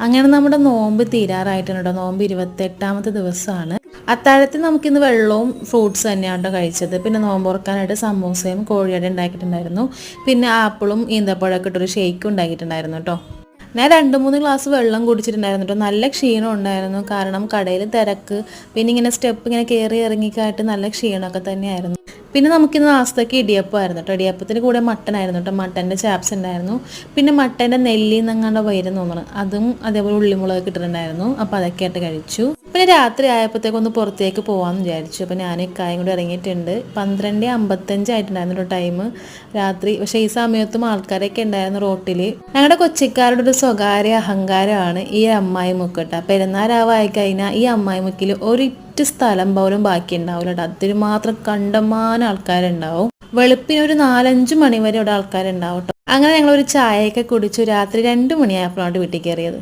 അങ്ങനെ നമ്മുടെ നോമ്പ് തീരാറായിട്ടുണ്ട് കേട്ടോ. നോമ്പ് 28ാമത്തെ ദിവസമാണ്. അത്താഴത്തിൽ നമുക്കിന്ന് വെള്ളവും ഫ്രൂട്ട്സ് തന്നെയാണ് കേട്ടോ കഴിച്ചത്. പിന്നെ നോമ്പ് തുറക്കാനായിട്ട് സമൂസയും കോഴിയട ഉണ്ടാക്കിയിട്ടുണ്ടായിരുന്നു. പിന്നെ ആപ്പിളും ഈന്തപ്പഴമൊക്കെ ഇട്ടൊരു ഷേക്കും ഉണ്ടാക്കിയിട്ടുണ്ടായിരുന്നു കേട്ടോ. ഞാൻ 2-3 ഗ്ലാസ് വെള്ളം കുടിച്ചിട്ടുണ്ടായിരുന്നു കേട്ടോ. നല്ല ക്ഷീണം ഉണ്ടായിരുന്നു, കാരണം കടയിൽ തിരക്ക്, പിന്നെ ഇങ്ങനെ സ്റ്റെപ്പ് ഇങ്ങനെ കയറി ഇറങ്ങിക്കായിട്ട് നല്ല ക്ഷീണമൊക്കെ തന്നെയായിരുന്നു. പിന്നെ നമുക്കിന്ന് നാസ്തയ്ക്ക് ഇടിയപ്പമായിരുന്നു കേട്ടോ. ഇടിയപ്പത്തിന് കൂടെ മട്ടനായിരുന്നു കേട്ടോ. മട്ടൻ്റെ ചാപ്സ് ഉണ്ടായിരുന്നു. പിന്നെ മട്ടൻ്റെ നെല്ലിന്നങ്ങാണ്ട് വൈരം തോന്നണം, അതും അതേപോലെ ഉള്ളിമുളകൊക്കെ ഇട്ടിട്ടുണ്ടായിരുന്നു. അപ്പോൾ അതൊക്കെ ആയിട്ട് കഴിച്ചു. പിന്നെ രാത്രി ആയപ്പോഴത്തേക്കൊന്ന് പുറത്തേക്ക് പോകാമെന്ന് വിചാരിച്ചു. അപ്പോൾ ഞാൻ ഇക്കായും കൂടെ ഇറങ്ങിയിട്ടുണ്ട്. 12:55 ആയിട്ടുണ്ടായിരുന്നു ടൈം രാത്രി. പക്ഷേ ഈ സമയത്തും ആൾക്കാരൊക്കെ ഉണ്ടായിരുന്നു റോട്ടിൽ. ഞങ്ങളുടെ കൊച്ചിക്കാരുടെ ഒരു സ്വകാര്യ അഹങ്കാരമാണ് ഈ അമ്മായിമുക്ക് കേട്ടോ. പെരുന്നാളാവായി കഴിഞ്ഞാൽ ഈ അമ്മായിമുക്കിൽ ഒരിറ്റ് സ്ഥലം പോലും ബാക്കി ഉണ്ടാവില്ല കേട്ടോ. അതിന് മാത്രം കണ്ടമാനം ആൾക്കാരുണ്ടാവും. വെളുപ്പിന് ഒരു 4-5 മണി വരെ ഇവിടെ ആൾക്കാരുണ്ടാവും കേട്ടോ. അങ്ങനെ ഞങ്ങളൊരു ചായയൊക്കെ കുടിച്ചു രാത്രി 2 മണിയായപ്പോഴാണ് വീട്ടിൽ കയറിയത്.